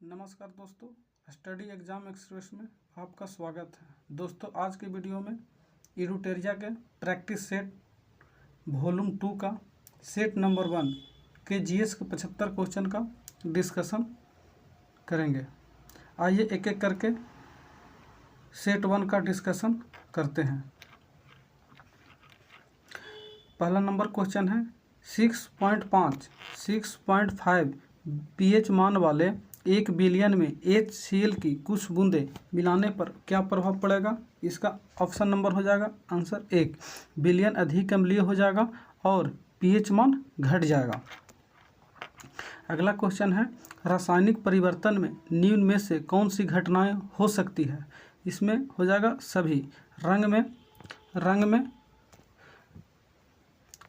नमस्कार दोस्तों, study exam express में आपका स्वागत है। दोस्तों, आज की वीडियो में इरूटेरिया के प्रैक्टिस सेट वॉल्यूम 2 का सेट नंबर 1 के जीएस के 75 क्वेश्चन का डिस्कशन करेंगे। आइए एक एक करके सेट 1 का डिस्कशन करते हैं। पहला नंबर क्वेश्चन है 6.5 6.5 pH मान वाले 1 बिलियन में HCl की कुछ बूंदें मिलाने पर क्या प्रभाव पड़ेगा। इसका ऑप्शन नंबर हो जाएगा आंसर 1, बिलियन अधिक अम्लीय हो जाएगा और pH मान घट जाएगा। अगला क्वेश्चन है रासायनिक परिवर्तन में निम्न में से कौन सी घटनाएं हो सकती है। इसमें हो जाएगा सभी।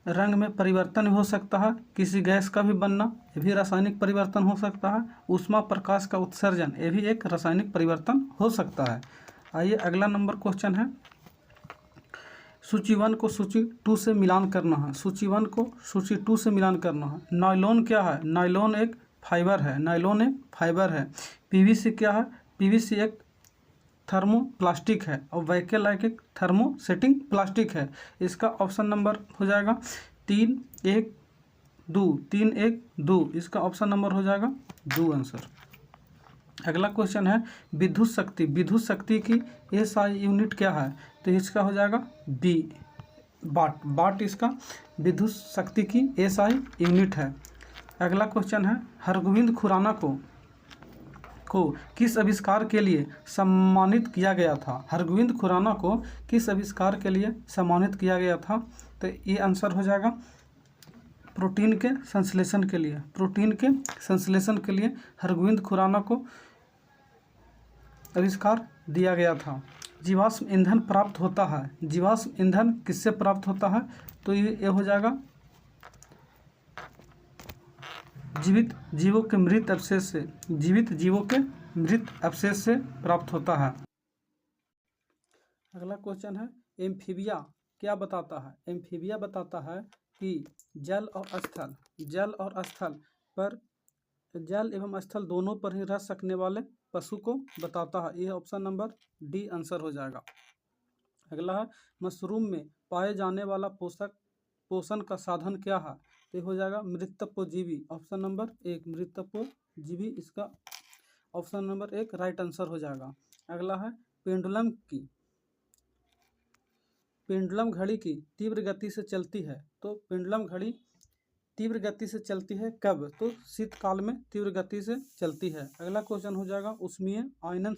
रंग में परिवर्तन हो सकता है, किसी गैस का भी बनना ये भी रासायनिक परिवर्तन हो सकता है, ऊष्मा प्रकाश का उत्सर्जन ये भी एक रासायनिक परिवर्तन हो सकता है। आइए अगला नंबर क्वेश्चन है सूची 1 को सूची 2 से मिलान करना है। सूची 1 को सूची 2 से मिलान करना है। नायलॉन क्या है? नायलॉन एक फाइबर है। पीवीसी क्या है? पीवीसी एक थर्मोप्लास्टिक है और वैकेलाइट एक थर्मोसेटिंग प्लास्टिक है। इसका ऑप्शन नंबर हो जाएगा 3-1-2। इसका ऑप्शन नंबर हो जाएगा 2 आंसर। अगला क्वेश्चन है विद्युत शक्ति की एसआई यूनिट क्या है। तो इसका हो जाएगा बी, वाट इसका विद्युत शक्ति की एसआई यूनिट है। अगला क्वेश्चन है हरगोविंद खुराना को किस आविष्कार के लिए सम्मानित किया गया था। हरगोविंद खुराना को किस आविष्कार के लिए सम्मानित किया गया था। तो ये आंसर हो जाएगा प्रोटीन के संश्लेषण के लिए हरगोविंद खुराना को आविष्कार दिया गया था। जीवाश्म ईंधन प्राप्त होता है। जीवाश्म ईंधन किससे प्राप्त होता है। तो ये हो जाएगा जीवित जीवों के मृत अवशेष से प्राप्त होता है। अगला क्वेश्चन है एम्फीबिया क्या बताता है। एम्फीबिया बताता है कि जल एवं स्थल दोनों पर ही रह सकने वाले पशु को बताता है। यह ऑप्शन नंबर डी आंसर हो जाएगा। अगला है मशरूम में पाए जाने वाला पोषण का साधन क्या है। तो हो जाएगा मृतत्वजीवी। ऑप्शन नंबर 1 मृतत्वजीवी इसका ऑप्शन नंबर 1 राइट आंसर हो जाएगा। अगला है पेंडुलम घड़ी की तीव्र गति से चलती है। तो पेंडुलम घड़ी तीव्र गति से चलती है कब। तो शीतकाल में तीव्र गति से चलती है। अगला क्वेश्चन हो जाएगा ऊष्मीय आयनन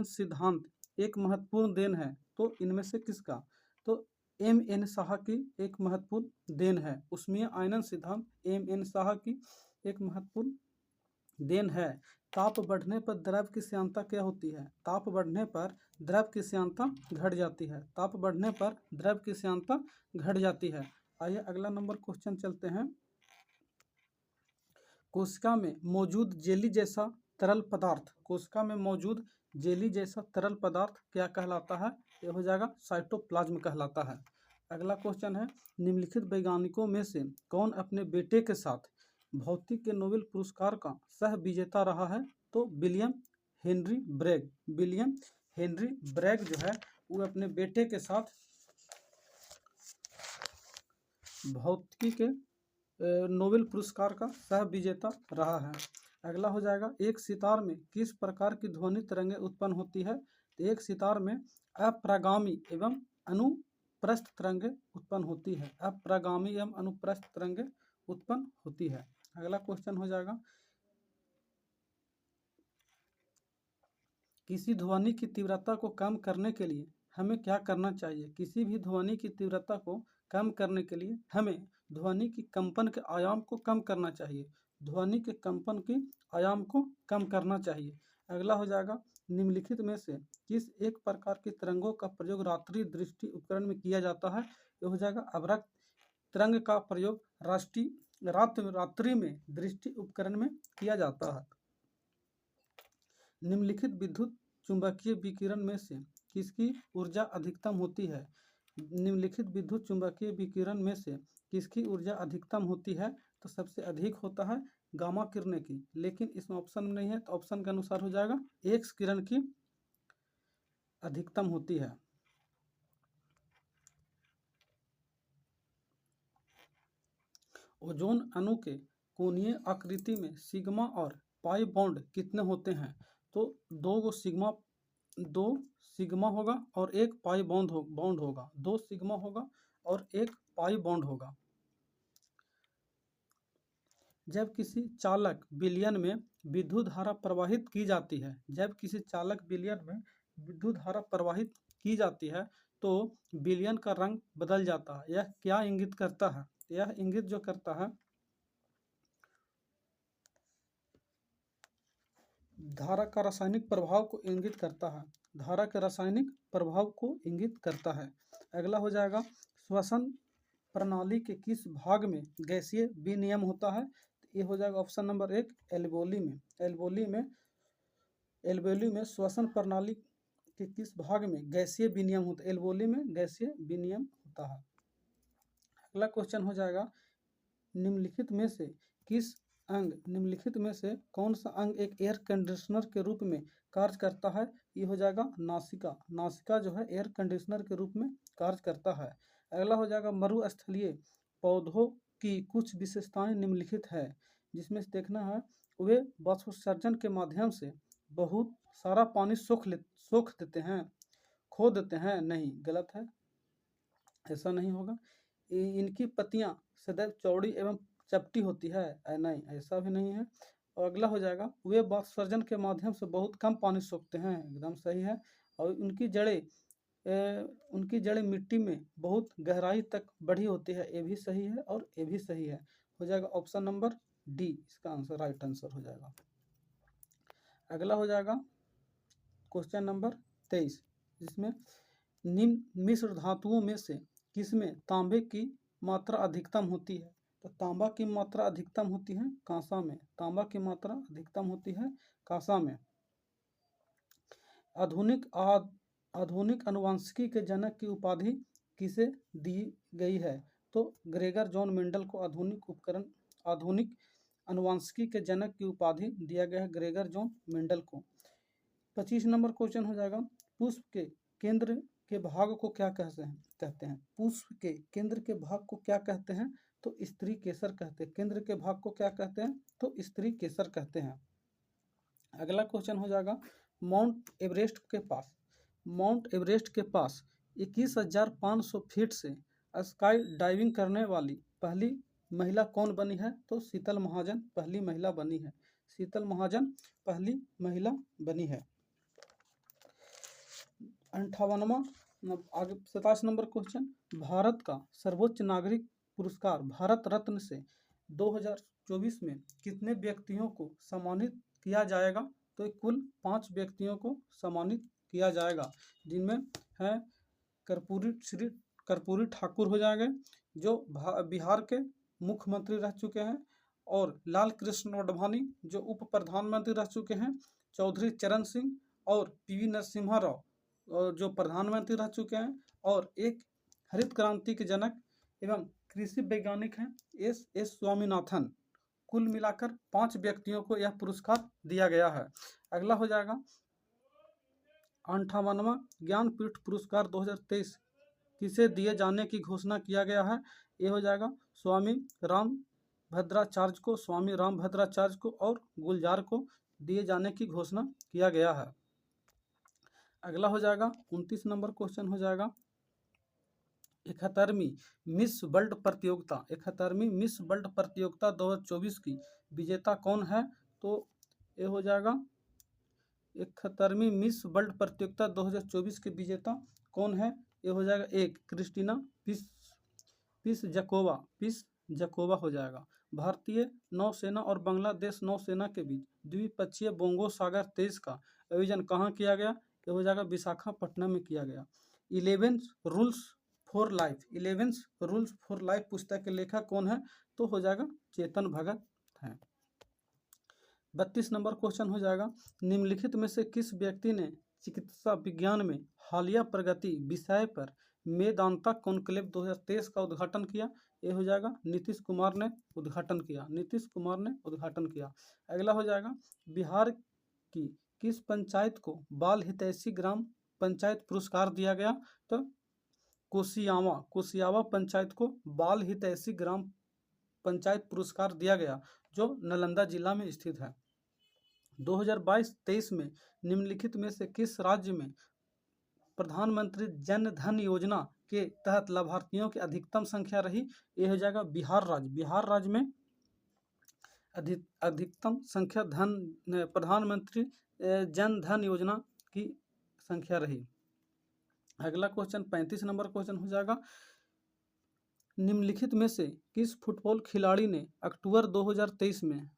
सिद्धांत एक महत्वपूर्ण देन है। तो इनमें से किसका। तो M.N. साहा की एक महत्वपूर्ण देन है। ऊष्मीय आयनन सिद्धांत M.N. साहा की एक महत्वपूर्ण देन है। ताप बढ़ने पर द्रव की श्यानता क्या होती है। ताप बढ़ने पर द्रव की श्यानता घट जाती है। आइए अगला नंबर क्वेश्चन चलते हैं। कोशिका में मौजूद जेली जैसा तरल पदार्थ क्या कहलाता है। यह हो जाएगा साइटोप्लाज्म कहलाता है। अगला क्वेश्चन है निम्नलिखित वैज्ञानिकों में से कौन अपने बेटे के साथ भौतिकी के नोबेल पुरस्कार का सह विजेता रहा है। तो विलियम हेनरी ब्रैग जो है वो अपने बेटे के साथ भौतिकी के नोबेल पुरस्कार का सह विजेता रहा है। अगला हो जाएगा एक सितार में किस प्रकार की ध्वनि तरंगें उत्पन्न होती है। तो एक सितार में अप्रागामी एवं अनुप्रस्थ तरंगें उत्पन्न होती है। अगला क्वेश्चन हो जाएगा किसी ध्वनि की तीव्रता को कम करने के लिए हमें क्या करना चाहिए। किसी भी ध्वनि की तीव्रता को कम करने के लिए हमें ध्वनि की कंपन के आयाम को कम करना चाहिए। अगला हो जाएगा निम्नलिखित में से किस एक प्रकार की तरंगों का प्रयोग रात्रि दृष्टि उपकरण में किया जाता है। यह हो जाएगा अवरक्त तरंग का प्रयोग रात्रि में दृष्टि उपकरण में किया जाता है। निम्नलिखित विद्युत चुंबकीय विकिरण में से किसकी ऊर्जा अधिकतम होती है। तो सबसे अधिक होता है गामा किरणें की, लेकिन इसमें ऑप्शन में नहीं है, तो ऑप्शन के अनुसार हो जाएगा एक्स किरण की अधिकतम होती है। ओजोन अणु के कोणीय आकृति में सिग्मा और पाई बॉन्ड कितने होते हैं? तो दो सिग्मा होगा और एक पाई बॉन्ड होगा, 2 सिग्मा होगा और एक पाई बॉन्ड होगा। जब किसी चालक विलयन में विद्युत धारा प्रवाहित की जाती है, जब किसी चालक विलयन में विद्युत धारा प्रवाहित की जाती है तो विलयन का रंग बदल जाता है। यह क्या इंगित करता है? यह इंगित जो करता है धारा का रासायनिक प्रभाव को इंगित करता है, धारा के रासायनिक प्रभाव को इंगित करता है। अगला हो जाएगा श्वसन प्रणाली के किस भाग में गैसीय विनिमय होता है? ये हो जाएगा ऑप्शन नंबर 1 एल्वेओली में। एल्वेओली में श्वसन प्रणाली के किस भाग में गैसीय विनिमय होता है? एल्वेओली में गैसीय विनिमय होता है। अगला क्वेश्चन हो जाएगा निम्नलिखित में से कौन सा अंग एक एयर कंडीशनर के रूप में कार्य करता है? ये हो जाएगा नासिका। नासिका जो है एयर कंडीशनर के रूप में कार्य करता है। अगला हो जाएगा मरुस्थलीय पौधों की कुछ विशेषताएं निम्नलिखित है, जिसमें से देखना है वे वाष्पोत्सर्जन के माध्यम से बहुत सारा पानी सोख देते हैं, खो देते हैं। नहीं, गलत है, ऐसा नहीं होगा। इनकी पत्तियां सदैव चौड़ी एवं चपटी होती है, नहीं, ऐसा भी नहीं है। और अगला हो जाएगा वे वाष्पोत्सर्जन के माध्यम से बहुत कम पानी सोखते हैं, एकदम सही है। और उनकी जड़ें मिट्टी में बहुत गहराई तक बढ़ी होती है, ये भी सही है और ये भी सही है। हो जाएगा ऑप्शन नंबर डी, इसका आंसर राइट आंसर हो जाएगा। अगला हो जाएगा क्वेश्चन नंबर 23, जिसमें निम्न मिश्र धातुओं में से किसमें तांबे की मात्रा अधिकतम होती है? तो तांबा की मात्रा अधिकतम होती है कांसा में, तांबा की मात्रा अधिकतम होती है कांसा में। आधुनिक आनुवंशिकी के जनक की उपाधि किसे दी गई है? तो ग्रेगर जॉन मेंडल को आधुनिक आनुवंशिकी के जनक की उपाधि दिया गया है, ग्रेगर जॉन मेंडल को। 25 नंबर क्वेश्चन हो जाएगा पुष्प के केंद्र के भाग को क्या कहते हैं? पुष्प के केंद्र के भाग को क्या कहते हैं? तो स्त्री केसर कहते हैं। केंद्र के भाग को क्या कहते हैं? तो स्त्री केसर कहते हैं। अगला क्वेश्चन हो जाएगा माउंट एवरेस्ट के पास 21,500 फीट से स्काई डाइविंग करने वाली पहली महिला कौन बनी है? तो शीतल महाजन पहली महिला बनी है, शीतल महाजन पहली महिला बनी है। 58वां आगे 27 नंबर क्वेश्चन, भारत का सर्वोच्च नागरिक पुरस्कार भारत रत्न से 2024 में कितने व्यक्तियों को सम्मानित किया जाएगा? तो कुल 5 व्यक्तियों को सम्मानित किया जाएगा, जिनमें है कर्पूरी ठाकुर हो जाएंगे जो बिहार के मुख्यमंत्री रह चुके हैं, और लाल कृष्ण आडवाणी जो उप प्रधानमंत्री रह चुके हैं, चौधरी चरण सिंह और पीवी नरसिम्हा राव जो प्रधानमंत्री रह चुके हैं, और एक हरित क्रांति के जनक एवं कृषि वैज्ञानिक हैं एस स्वामीनाथन। कुल मिलाकर 5 व्यक्तियों को यह पुरस्कार दिया गया है। अगला हो जाएगा 58वां ज्ञानपीठ पुरस्कार 2023 किसे दिए जाने की घोषणा किया गया है? ये हो जाएगा स्वामी रामभद्राचार्य को और गुलजार को दिए जाने की घोषणा किया गया है। अगला हो जाएगा 29 नंबर क्वेश्चन हो जाएगा 71वीं मिस वर्ल्ड प्रतियोगिता 2024 की विजेता कौन है? तो ये हो जाएगा 71वीं मिस वर्ल्ड प्रतियोगिता 2024 की विजेता कौन है? ये हो जाएगा 1 क्रिस्टीना पिस जकोवा हो जाएगा। भारतीय नौसेना और बांग्लादेश नौसेना के बीच द्विपक्षीय बोंगो सागर तेज का आयोजन कहाँ किया गया? ये हो जाएगा विशाखापट्टनम में किया गया। 11 रूल्स फॉर लाइफ पुस्तक के लेखक कौन है? तो हो जाएगा चेतन भगत हैं। 32 नंबर क्वेश्चन हो जाएगा निम्नलिखित में से किस व्यक्ति ने चिकित्सा विज्ञान में हालिया प्रगति विषय पर मेदांता कॉन्क्लेव 2023 का उद्घाटन किया? ये हो जाएगा नीतीश कुमार ने उद्घाटन किया, नीतीश कुमार ने उद्घाटन किया। अगला हो जाएगा बिहार की किस पंचायत को बाल हितैषी ग्राम पंचायत पुरस्कार दिया गया, तो कोसियावा पंचायत को बाल हितैषी ग्राम पंचायत पुरस्कार दिया गया, जो नालंदा जिला में स्थित है। 2022-23 में निम्नलिखित में से किस राज्य में प्रधानमंत्री जन धन योजना के तहत लाभार्थियों की अधिकतम संख्या रही? ये हो जाएगा बिहार राज्य। बिहार राज्य में अधिकतम संख्या प्रधानमंत्री जन धन योजना की संख्या रही। अगला क्वेश्चन 35 नंबर क्वेश्चन हो जाएगा, निम्नलिखित में से किस फुटबॉल खिलाड़ी ने अक्टूबर 2023 में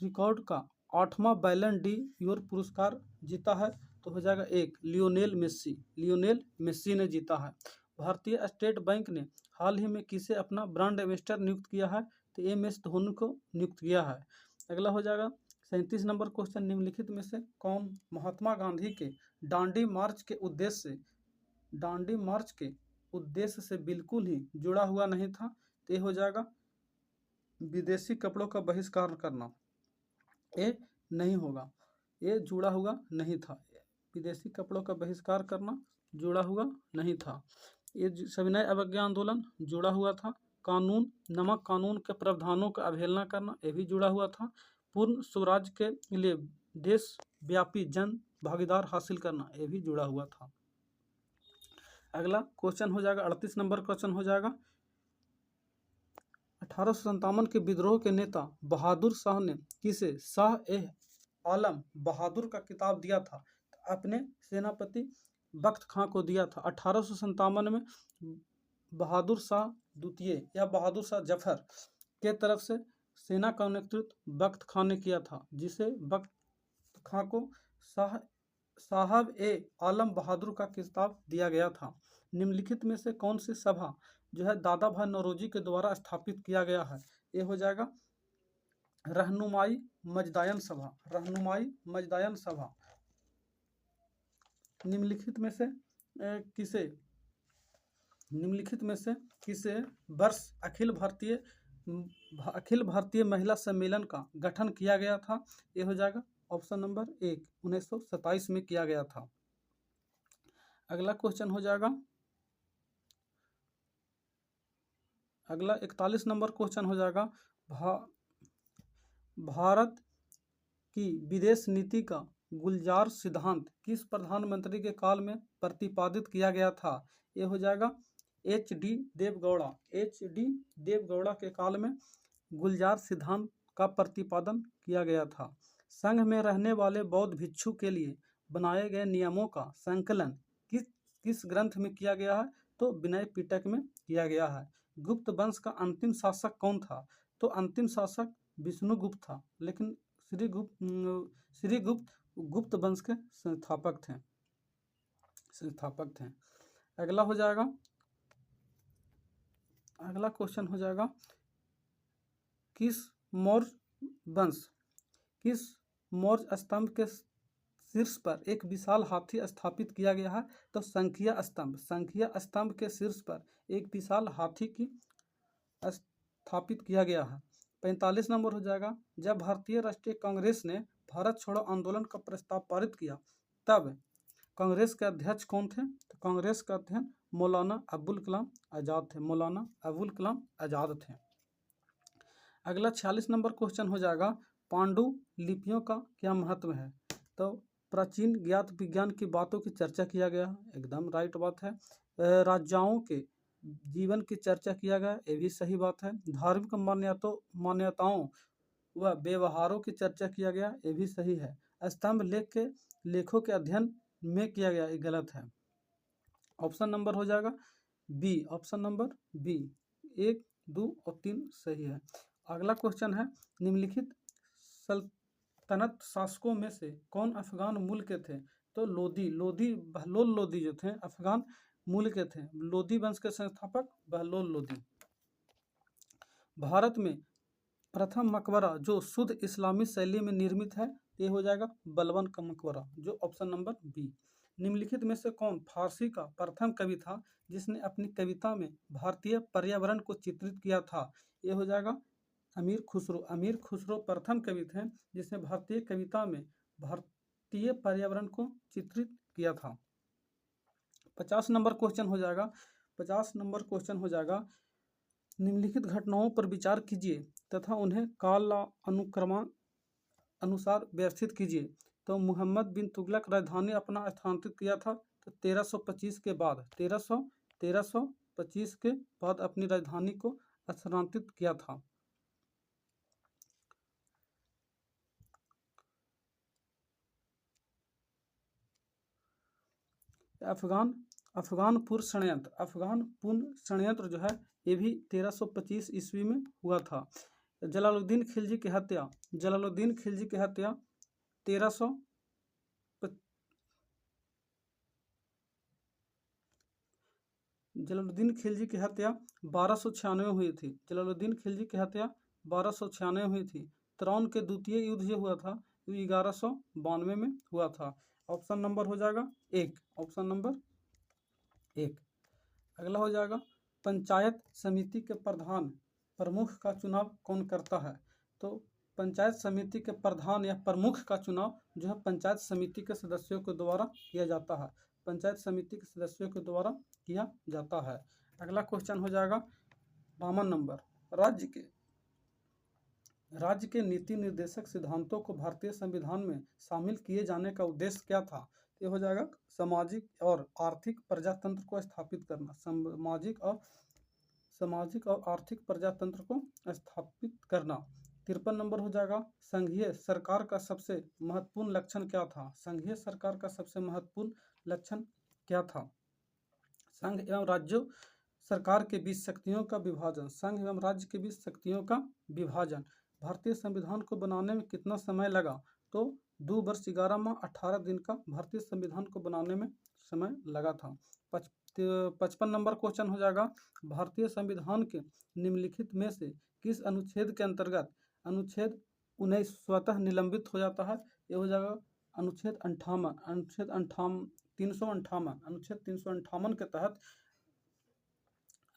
रिकॉर्ड का 8वां बैलन डी योर पुरस्कार जीता है? तो हो जाएगा एक लियोनेल मेस्सी ने जीता है। भारतीय स्टेट बैंक ने हाल ही में किसे अपना ब्रांड एम्बेसडर नियुक्त किया है? तो MS धोनी को नियुक्त किया है। अगला हो जाएगा 37 नंबर क्वेश्चन, निम्नलिखित में से कौन महात्मा गांधी के दांडी मार्च के उद्देश्य से बिल्कुल ही जुड़ा हुआ नहीं था? तो ये हो जाएगा विदेशी कपड़ों का बहिष्कार करना। ये नहीं होगा, ये जुड़ा हुआ नहीं था, विदेशी कपड़ों का बहिष्कार करना जुड़ा हुआ नहीं था। ये सविनय अवज्ञा आंदोलन जुड़ा हुआ था। नमक कानून के प्रावधानों का अवहेलना करना, ये भी जुड़ा हुआ था। पूर्ण स्वराज के लिए देशव्यापी जन भागीदार हासिल करना, ये भी जुड़ा हुआ था। अगला क्वेश्चन हो जाएगा 38 नंबर क्वेश्चन हो जाएगा, 1857 के विद्रोह के नेता बहादुर शाह ने किसे शाह-ए-आलम बहादुर का खिताब दिया था? अपने सेनापति बख्त खां को दिया था। 1857 में बहादुर शाह द्वितीय या बहादुर शाह जफर के तरफ से सेना का नेतृत्व बख्त खां ने किया था, जिसे बख्त खां को साहब-ए-आलम बहादुर का खिताब दिया गया था। निम्नलिखित में से कौन सी सभा जो है दादा भाई नौरोजी के द्वारा स्थापित किया गया है? ये हो जाएगा रहनुमाई मजदायन सभा। निम्नलिखित में से किसे वर्ष अखिल भारतीय महिला सम्मेलन का गठन किया गया था? ये हो जाएगा ऑप्शन नंबर 1 1927 में किया गया था। अगला क्वेश्चन हो जाएगा, अगला 41 नंबर क्वेश्चन हो जाएगा, भारत की विदेश नीति का गुलजार सिद्धांत किस प्रधानमंत्री के काल में प्रतिपादित किया गया था? ये हो जाएगा HD देवगौड़ा के काल में गुलजार सिद्धांत का प्रतिपादन किया गया था। संघ में रहने वाले बौद्ध भिक्षु के लिए बनाए गए नियमों का संकलन किस ग्रंथ में किया गया है? तो विनय पिटक में किया गया है। गुप्त वंश का अंतिम शासक कौन था? तो अंतिम शासक विष्णुगुप्त था, लेकिन श्रीगुप्त गुप्त वंश के संस्थापक थे। अगला क्वेश्चन हो जाएगा, किस मौर्य स्तंभ के शीर्ष पर एक विशाल हाथी स्थापित किया गया है? तो संख्या स्तंभ के शीर्ष पर एक विशाल हाथी की स्थापित किया गया है। 45 नंबर हो जाएगा, जब भारतीय राष्ट्रीय कांग्रेस ने भारत छोड़ो आंदोलन का प्रस्ताव पारित किया, तब कांग्रेस के अध्यक्ष कौन थे? तो कांग्रेस का अध्यक्ष मौलाना अबुल कलाम आज़ाद थे। अगला 46 नंबर क्वेश्चन हो जाएगा, पांडुलिपियों का क्या महत्व है? तो प्राचीन ज्ञात विज्ञान की बातों की चर्चा किया गया, एकदम राइट बात है। राजाओं के जीवन की चर्चा किया गया, ये भी सही बात है। धार्मिक मान्यताओं व व्यवहारों की चर्चा किया गया, ये भी सही है। स्तंभ लेखों के अध्ययन में किया गया, ये गलत है। ऑप्शन नंबर हो जाएगा बी, 1, 2 और 3 सही है। अगला क्वेश्चन है, निम्नलिखित सल्तनत शासकों में से कौन अफगान मूल के थे? तो बहलोल लोदी जो थे अफगान मूल के थे। लोदी वंश के संस्थापक बहलोल लोदी। भारत में प्रथम मकबरा जो शुद्ध इस्लामी शैली में निर्मित है, ये हो जाएगा बलबन का मकबरा, जो ऑप्शन नंबर बी। निम्नलिखित में से कौन फारसी का प्रथम कवि था जिसने अपनी कविता में भारतीय पर्यावरण को चित्रित किया था? ये हो जाएगा अमीर खुसरो। अमीर खुसरो प्रथम कवि थे जिसने भारतीय कविता में भारतीय पर्यावरण को चित्रित किया था। 50 नंबर क्वेश्चन हो जाएगा। 50 नंबर क्वेश्चन हो जाएगा, निम्नलिखित घटनाओं पर विचार कीजिए तथा उन्हें काल अनुक्रम अनुसार व्यवस्थित कीजिए। तो मोहम्मद बिन तुगलक राजधानी अपना स्थानांतरित किया था तो 1325 के बाद 1325 के बाद अपनी राजधानी को स्थानांतरित किया था। अफगानपुर षड्यंत्र जो है ये भी 1325 ईस्वी में हुआ था। जलालुद्दीन खिलजी की हत्या 1296 हुई थी। जलालुद्दीन खिलजी की हत्या 1296 हुई थी। तराउन के द्वितीय युद्ध जो हुआ था 1192 में हुआ था। ऑप्शन नंबर हो जाएगा 1। Option number 1। अगला हो जाएगा, पंचायत समिति के प्रधान प्रमुख का चुनाव कौन करता है? तो पंचायत समिति के प्रधान या प्रमुख का चुनाव जो है पंचायत समिति के सदस्यों के द्वारा किया जाता है। पंचायत समिति के सदस्यों के द्वारा किया जाता है। अगला क्वेश्चन हो जाएगा 52 नंबर, राज्य के नीति निर्देशक सिद्धांतों को भारतीय संविधान में शामिल किए जाने का उद्देश्य क्या था? ये हो जाएगा सामाजिक और आर्थिक प्रजातंत्र को स्थापित करना। सामाजिक और आर्थिक प्रजातंत्र को स्थापित करना। 53 नंबर हो जाएगा, संघीय सरकार का सबसे महत्वपूर्ण लक्षण क्या था? संघीय सरकार का सबसे महत्वपूर्ण लक्षण क्या था? संघ एवं राज्यों सरकार के बीच शक्तियों का विभाजन। संघ एवं राज्य के बीच शक्तियों का विभाजन। भारतीय संविधान को बनाने में कितना समय लगा? तो 2 वर्ष 11 माह 18 दिन का भारतीय संविधान को बनाने में समय लगा था। 55 नंबर क्वेश्चन हो जाएगा, भारतीय संविधान के निम्नलिखित में से किस अनुच्छेद के अंतर्गत अनुच्छेद 19 स्वतः निलंबित हो जाता है? ये हो जाएगा अनुच्छेद 358 अनुच्छेद 358 के तहत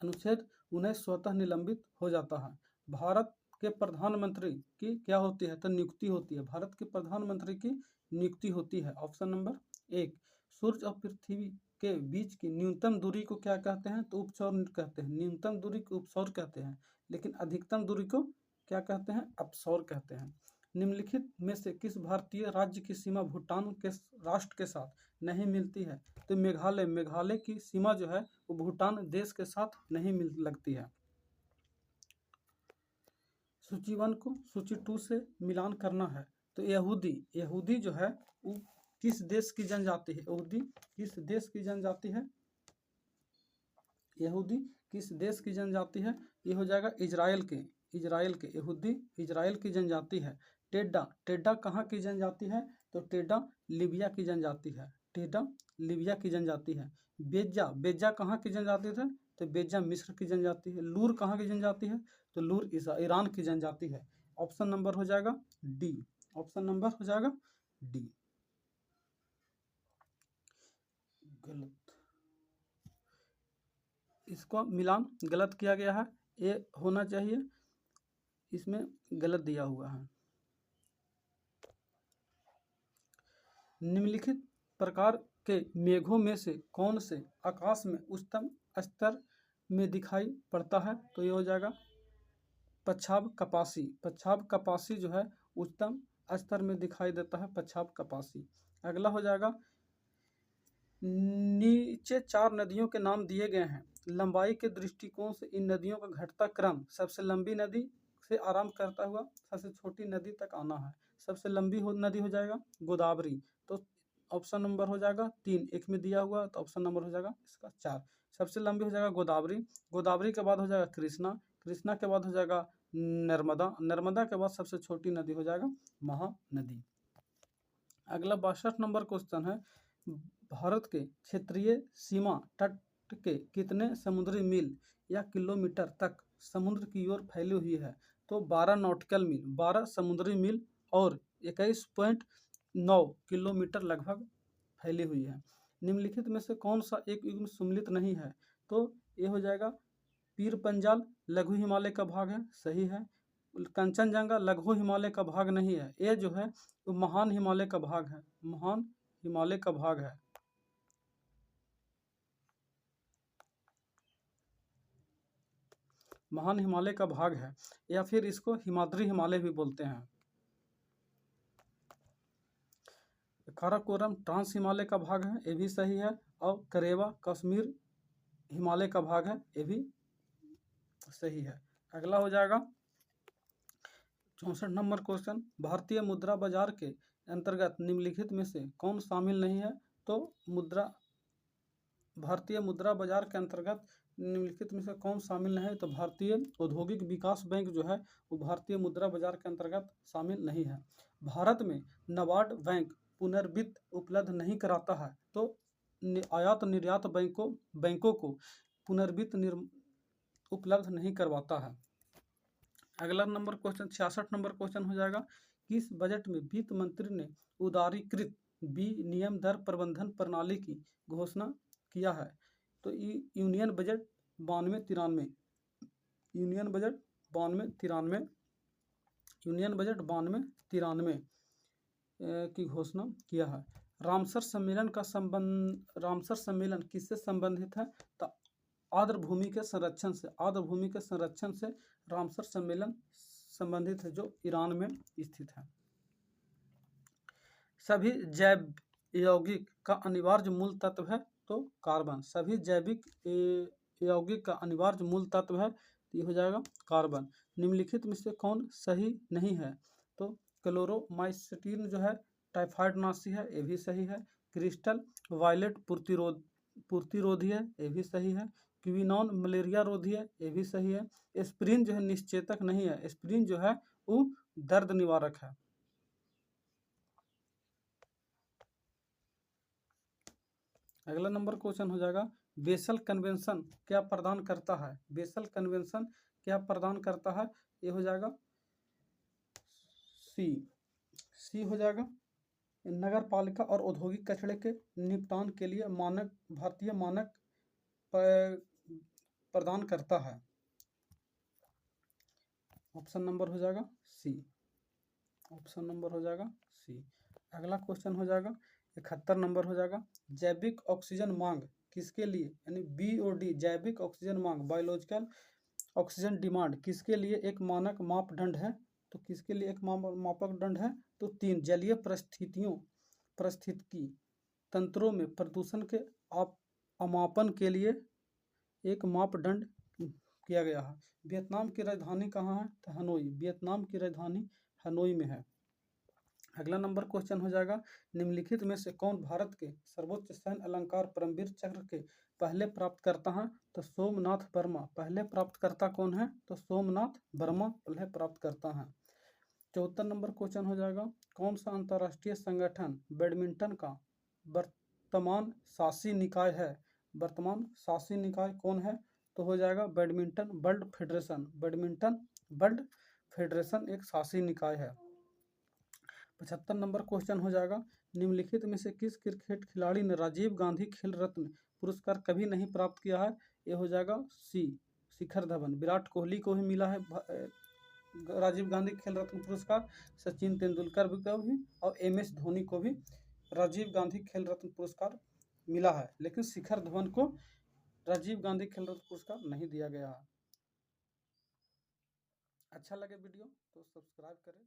अनुच्छेद 19 स्वतः निलंबित हो जाता है। भारत के प्रधानमंत्री की क्या होती है? तो नियुक्ति होती है। भारत के प्रधानमंत्री की नियुक्ति होती है। Option number 1। सूर्य और पृथ्वी के बीच की न्यूनतम दूरी को क्या कहते हैं? तो उपसौर कहते हैं। न्यूनतम दूरी को उपसौर कहते हैं, लेकिन अधिकतम दूरी को क्या कहते हैं? अपसौर कहते हैं। निम्नलिखित में से किस भारतीय राज्य की सीमा भूटान के राष्ट्र के साथ नहीं मिलती है? तो मेघालय की सीमा जो है वो भूटान देश के साथ नहीं लगती है। सूची 1 को सूची 2 से मिलान करना है। तो यहूदी जो है वो किस देश की जनजाति है? यहूदी किस देश की जनजाति है? यहूदी किस देश की जनजाति है? ये हो जाएगा इजराइल के यहूदी इजराइल की जनजाति है। टेड्डा कहाँ की जनजाति है? तो टेड्डा लीबिया की जनजाति है। बेजा कहाँ की जनजाति है? तो बेजा मिस्र की जनजाति है। लूर कहाँ की जनजाति है? तो लूर ईरान की जनजाति है। ऑप्शन नंबर हो जाएगा डी। ऑप्शन नंबर हो जाएगा डी। गलत, इसको मिलान गलत किया गया है। ये होना चाहिए, इसमें गलत दिया हुआ है। निम्नलिखित प्रकार के मेघों में से कौन से आकाश में उच्चतम स्तर में दिखाई पड़ता है? तो ये हो जाएगा पच्छाब कपासी जो है उच्चतम स्तर में दिखाई देता है, पच्छाब कपासी। अगला हो जाएगा, नीचे 4 नदियों के नाम दिए गए हैं। लंबाई के दृष्टिकोण से इन नदियों का घटता क्रम सबसे लंबी नदी से आरंभ करता हुआ सबसे छोटी नदी तक आना है। सबसे लंबी नदी हो जाएगा गोदावरी। तो ऑप्शन नंबर हो जाएगा 3, एक में दिया हुआ तो ऑप्शन नंबर हो जाएगा इसका 4। सबसे लंबी हो जाएगा गोदावरी के बाद हो जाएगा कृष्णा के बाद हो जाएगा नर्मदा के बाद सबसे छोटी नदी हो जाएगा महानदी। अगला 62 नंबर क्वेश्चन है, भारत के क्षेत्रीय सीमा तट के कितने समुद्री मील या किलोमीटर तक समुद्र की ओर फैली हुई है? तो 12 नॉटिकल मील, 12 समुद्री मील और 21.9 किलोमीटर लगभग फैली हुई है। निम्नलिखित में से कौन सा एक युग्म सम्मिलित नहीं है? तो ये हो जाएगा पीर पंजाल लघु हिमालय का भाग है, सही है। कंचनजंगा लघु हिमालय का भाग नहीं है, ये जो है वो महान हिमालय का भाग है, महान हिमालय का भाग है। महान हिमालय का भाग है, या फिर इसको हिमाद्री हिमालय भी बोलते हैं। काराकोरम ट्रांस हिमालय का भाग है, ये भी सही है। और करेवा कश्मीर हिमालय का भाग है, ये भी सही है। अगला हो जाएगा 64 नंबर क्वेश्चन, भारतीय मुद्रा बाजार के अंतर्गत निम्नलिखित में से कौन शामिल नहीं है? तो भारतीय मुद्रा बाजार के अंतर्गत निम्नलिखित में से कौन शामिल नहीं है? तो भारतीय औद्योगिक विकास बैंक जो है वो भारतीय मुद्रा बाजार के अंतर्गत शामिल नहीं है। भारत में नाबार्ड बैंक पुनर्वित्त उपलब्ध नहीं कराता है, तो आयात निर्यात बैंकों को पुनर्वित्त उपलब्ध नहीं करवाता है। अगला नंबर क्वेश्चन 66 नंबर क्वेश्चन हो जाएगा, किस बजट में वित्त मंत्री ने उदारीकृत विनिमय दर प्रबंधन प्रणाली की घोषणा किया है? तो यूनियन बजट 92-93, यूनियन बजट 92-93 की घोषणा किया है। रामसर सम्मेलन किससे संबंधित है? तो आर्द्रभूमि के संरक्षण से रामसर सम्मेलन संबंधित है, जो ईरान में स्थित है। सभी जैव यौगिक का अनिवार्य मूल तत्व है, तो कार्बन। सभी जैविक यौगिक का अनिवार्य मूल तत्व है, तो ये हो जाएगा कार्बन। निम्नलिखित में से कौन सही नहीं है? तो क्लोरोमाइसिटीन जो है टाइफाइड नाशी है, ये भी सही है। क्रिस्टल वायलेट पूर्तिरोधी है, ये भी सही है। क्विनोन मलेरिया रोधी है, ये भी सही है। एस्पिरिन जो है निश्चेतक नहीं है, एस्पिरिन जो है वो दर्द निवारक है। अगला नंबर क्वेश्चन हो जाएगा, बेसल कन्वेंशन क्या प्रदान करता है? बेसल कन्वेंशन क्या प्रदान करता है? ये हो जाएगा सी हो जाएगा। नगर पालिका और औद्योगिक कचरे के निपटान के लिए भारतीय मानक प्रदान करता है। ऑप्शन नंबर हो जाएगा सी। अगला क्वेश्चन हो जाएगा 71 नंबर हो जाएगा, जैविक ऑक्सीजन मांग किसके लिए, यानी BOD जैविक ऑक्सीजन मांग बायोलॉजिकल ऑक्सीजन डिमांड किसके लिए एक मानक मापदंड है? तो किसके लिए एक मापदंड है? तो 3 जलीय पारिस्थितिकी तंत्रों में प्रदूषण के अमापन के लिए एक मापदंड किया गया है। वियतनाम की राजधानी कहाँ है? तो हनोई। वियतनाम की राजधानी हनोई में है। अगला नंबर क्वेश्चन हो जाएगा, निम्नलिखित में से कौन भारत के सर्वोच्च सैन्य अलंकार परमवीर चक्र के पहले प्राप्तकर्ता हैं? तो सोमनाथ वर्मा पहले प्राप्तकर्ता कौन है? तो सोमनाथ वर्मा पहले प्राप्तकर्ता हैं। 74 नंबर क्वेश्चन हो जाएगा, कौन सा अंतर्राष्ट्रीय संगठन बैडमिंटन का वर्तमान शासी निकाय है? वर्तमान शासी निकाय कौन है? तो हो जाएगा badminton world federation. Badminton world federation एक शासी निकाय है। 75 नंबर क्वेश्चन हो जाएगा, निम्नलिखित में से किस क्रिकेट खिलाड़ी ने राजीव गांधी खेल रत्न पुरस्कार कभी नहीं प्राप्त किया है? ये हो जाएगा सी शिखर धवन। विराट कोहली को भी मिला है राजीव गांधी खेल रत्न पुरस्कार, सचिन तेंदुलकर को भी और MS धोनी को भी राजीव गांधी खेल रत्न पुरस्कार मिला है, लेकिन शिखर धवन को राजीव गांधी खेल रत्न पुरस्कार नहीं दिया गया है। अच्छा लगे वीडियो तो सब्सक्राइब करें।